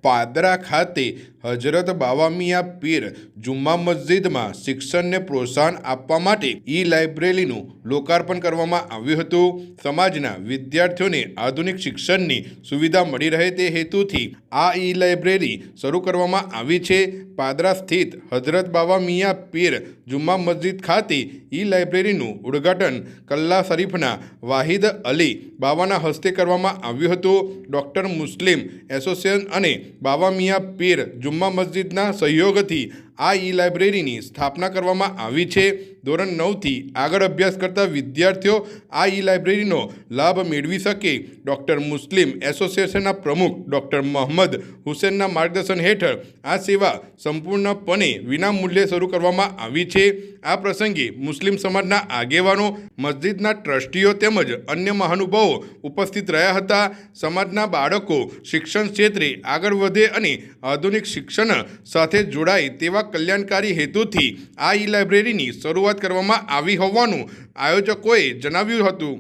પાદરા ખાતે હજરત બાવા મિયાં પીર જુમ્મા મસ્જિદમાં શિક્ષણને પ્રોત્સાહન આપવા માટે ઈ લાઇબ્રેરીનું લોકાર્પણ કરવામાં આવ્યું હતું। સમાજના વિદ્યાર્થીઓને આધુનિક શિક્ષણની સુવિધા મળી રહે તે હેતુથી આ ઈ લાઇબ્રેરી શરૂ કરવામાં આવી છે। પાદરા સ્થિત હજરત બાવા મિયાં પીર જુમ્મા મસ્જિદ ખાતે ઈ લાઇબ્રેરીનું ઉદ્ઘાટન કલ્લા શરીફના વાહિદ અલી બાવાના હસ્તે કરવામાં આવ્યું હતું। ડૉક્ટર મુસ્લિમ એસોસિએશન અને બાવા મિયાં પીર જુમ્મા મસ્જિદના સહયોગથી આ ઈ લાઇબ્રેરીની સ્થાપના કરવામાં આવી છે। ધોરણ 9થી આગળ અભ્યાસ કરતા વિદ્યાર્થીઓ આ ઈ લાઇબ્રેરીનો લાભ મેળવી શકે। ડૉક્ટર મુસ્લિમ એસોસિએશનના પ્રમુખ ડૉક્ટર મોહમ્મદ હુસેનના માર્ગદર્શન હેઠળ આ સેવા સંપૂર્ણપણે વિનામૂલ્યે શરૂ કરવામાં આવી છે। આ પ્રસંગે મુસ્લિમ સમાજના આગેવાનો, મસ્જિદના ટ્રસ્ટીઓ તેમજ અન્ય મહાનુભાવો ઉપસ્થિત રહ્યા હતા। સમાજના બાળકો શિક્ષણ ક્ષેત્રે આગળ વધે અને આધુનિક શિક્ષણ સાથે જોડાય તેવા કલ્યાણકારી હેતુથી આ ઈ લાઇબ્રેરીની શરૂઆત કરવામાં આવી હોવાનું આયોજકોએ જણાવ્યું હતું।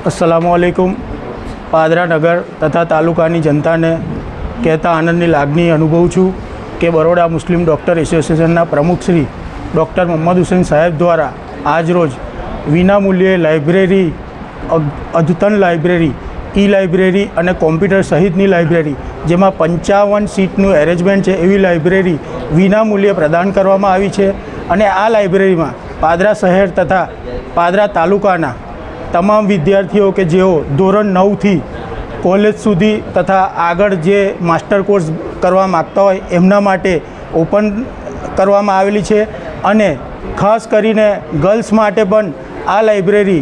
अस्सलामु अलैकुम। पादरा नगर तथा तालुकानी जनताने कहेता आनंदनी लागणी अनुभव छूँ कि बरोड़ा मुस्लिम डॉक्टर एसोसिएशनना प्रमुख श्री डॉक्टर मोहम्मद हुसैन साहेब द्वारा आज रोज विनामूल्ये लाइब्रेरी, अद्यतन लाइब्रेरी, ई लाइब्रेरी और कॉम्प्यूटर सहितनी लाइब्रेरी जेमां 55 सीटનું एरेंजमेंट है एवी लाइब्रेरी विनामूल्ये प्रदान करवामां आवी छे। अने आ लाइब्रेरीमां पादरा शहर तथा पादरा तालुकाना तमाम विद्यार्थीओ के जेओ धोरण 9 थी कॉलेज सुधी तथा आगळ जे मास्टर कोर्स करवा मागता होय एमना माटे ओपन करवामां आवेली छे। अने खास करीने गर्ल्स माटे पण आ लाइब्रेरी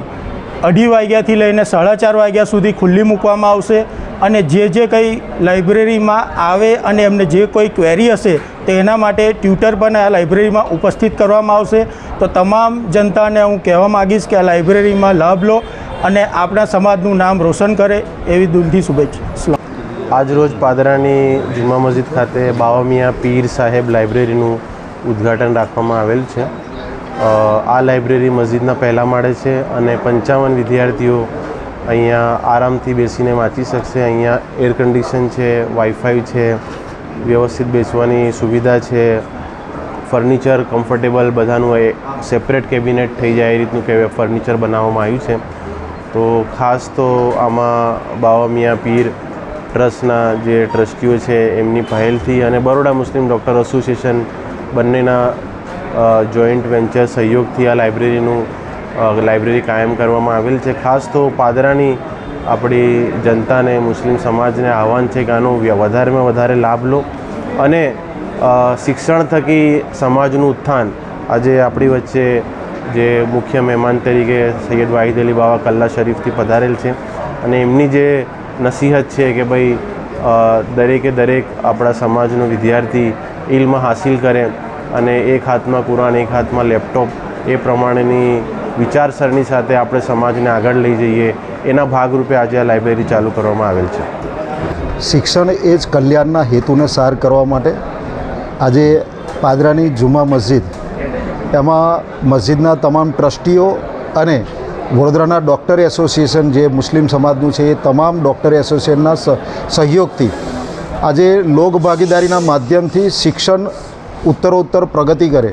2:30 वाग्याथी लईने 4:30 वाग्या सुधी खुल्ली मूकवामां आवशे। અને જે કંઈ લાઇબ્રેરીમાં આવે અને એમને જે કોઈ ક્વેરી હશે તેના માટે ટ્યુટર પણ આ લાઇબ્રેરીમાં ઉપસ્થિત કરવામાં આવશે। તો તમામ જનતાને હું કહેવા માગીશ કે આ લાઇબ્રેરીમાં લાભ લો અને આપણા સમાજનું નામ રોશન કરે એવી દિલથી શુભેચ્છા। આજ રોજ પાદરાની જુમ્મા મસ્જિદ ખાતે બાવા મિયાં પીર સાહેબ લાઇબ્રેરીનું ઉદ્ઘાટન રાખવામાં આવેલ છે। આ લાઇબ્રેરી મસ્જિદના પહેલા માળે છે અને 55 વિદ્યાર્થીઓ અહીંયા આરામથી બેસીને વાંચી શકશે। અહીંયા એર કન્ડિશન છે, વાઈફાઈ છે, વ્યવસ્થિત બેસવાની સુવિધા છે, ફર્નિચર કમ્ફર્ટેબલ બધાનું સેપરેટ કેબિનેટ થઈ જાય એ રીતનું કે ફર્નિચર બનાવવામાં આવ્યું છે। તો ખાસ તો આમાં બાવા મિયાં પીર ટ્રસ્ટના જે ટ્રસ્ટીઓ છે એમની પહેલથી અને બરોડા મુસ્લિમ ડૉક્ટર એસોસિએશન બંનેના જોઈન્ટ વેન્ચર સહયોગથી આ લાઇબ્રેરી કાયમ કરવામાં આવેલ છે। ખાસ તો પાદરાની આપણી જનતાને, મુસ્લિમ સમાજને આહ્વાન છે કે આનો વધારેમાં વધારે લાભ લો અને શિક્ષણ થકી સમાજનું ઉત્થાન। આજે આપણી વચ્ચે જે મુખ્ય મહેમાન તરીકે સૈયદ વાહિદ અલી બાવા કલ્લા શરીફથી પધારેલ છે અને એમની જે નસીહત છે કે ભાઈ દરેકે દરેક આપણા સમાજનો વિદ્યાર્થી ઇલ્મ હાસિલ કરે અને એક હાથમાં કુરાન, એક હાથમાં લેપટોપ, એ પ્રમાણેની વિચારસરણી સાથે આપણે સમાજને આગળ લઈ જઈએ એના ભાગરૂપે આજે આ લાઇબ્રેરી ચાલુ કરવામાં આવેલ છે। શિક્ષણ એ જ કલ્યાણના હેતુને સાર કરવા માટે આજે પાદરાની જુમ્મા મસ્જિદ એમાં મસ્જિદના તમામ ટ્રસ્ટીઓ અને વડોદરાના ડૉક્ટર એસોસિએશન જે મુસ્લિમ સમાજનું છે એ તમામ ડૉક્ટર એસોસિએશનના સહયોગથી આજે લોક ભાગીદારીના માધ્યમથી શિક્ષણ ઉત્તરોત્તર પ્રગતિ કરે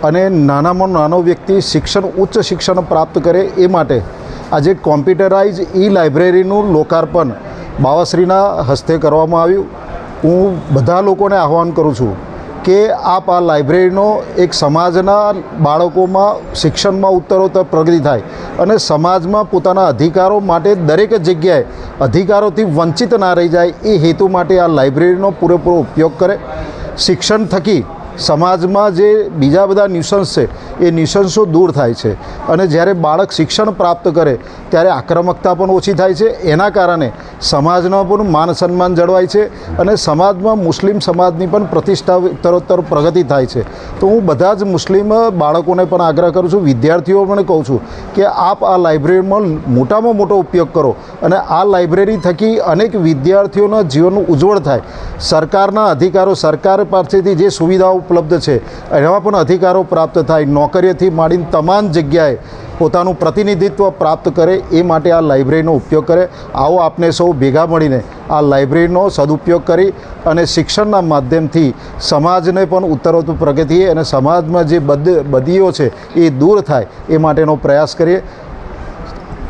અને નાનામાં નાનો વ્યક્તિ ઉચ્ચ શિક્ષણ પ્રાપ્ત કરે એ માટે આજે કોમ્પ્યુટરાઇઝ ઈ લાઇબ્રેરીનું લોકાર્પણ બાવાશ્રીના હસ્તે કરવામાં આવ્યું। હું બધા લોકોને આહ્વાન કરું છું કે આપ આ લાઇબ્રેરીનો એક સમાજના બાળકોમાં શિક્ષણમાં ઉત્તરોત્તર પ્રગતિ થાય અને સમાજમાં પોતાના અધિકારો માટે દરેક જગ્યાએ અધિકારોથી વંચિત ના રહી જાય એ હેતુ માટે આ લાઇબ્રેરીનો પૂરેપૂરો ઉપયોગ કરે। શિક્ષણ થકી સમાજમાં જે બીજા બધા ન્યુસન્સ છે એ ન્યુસન્સો દૂર થાય છે અને જ્યારે બાળક શિક્ષણ પ્રાપ્ત કરે ત્યારે આક્રમકતા પણ ઓછી થાય છે। એના કારણે સમાજનો પણ માન સન્માન જળવાય છે અને સમાજમાં મુસ્લિમ સમાજની પણ પ્રતિષ્ઠા ઉત્તરોત્તર પ્રગતિ થાય છે। તો હું બધા જ મુસ્લિમ બાળકોને પણ આગ્રહ કરું છું, વિદ્યાર્થીઓ પણ કહું છું કે આપ આ લાઇબ્રેરીમાં મોટામાં મોટો ઉપયોગ કરો અને આ લાઇબ્રેરી થકી અનેક વિદ્યાર્થીઓના જીવનનું ઉજ્જવળ થાય। સરકારના અધિકારો, સરકાર પાસેથી જે સુવિધાઓ ઉપલબ્ધ છે એવા પણ અધિકારો પ્રાપ્ત થાય। નોકરીઓથી માંડીને તમામ જગ્યાએ પોતાનું પ્રતિનિધિત્વ પ્રાપ્ત કરે એ માટે આ લાઇબ્રેરીનો ઉપયોગ કરે. આવો આપને સૌ ભેગા મળીને આ લાઇબ્રેરીનો સદુપયોગ કરી અને શિક્ષણના માધ્યમથી સમાજને પણ ઉત્તરોત્તર પ્રગતિ અને સમાજમાં જે બદીઓ છે એ દૂર થાય એ માટેનો પ્રયાસ કરીએ.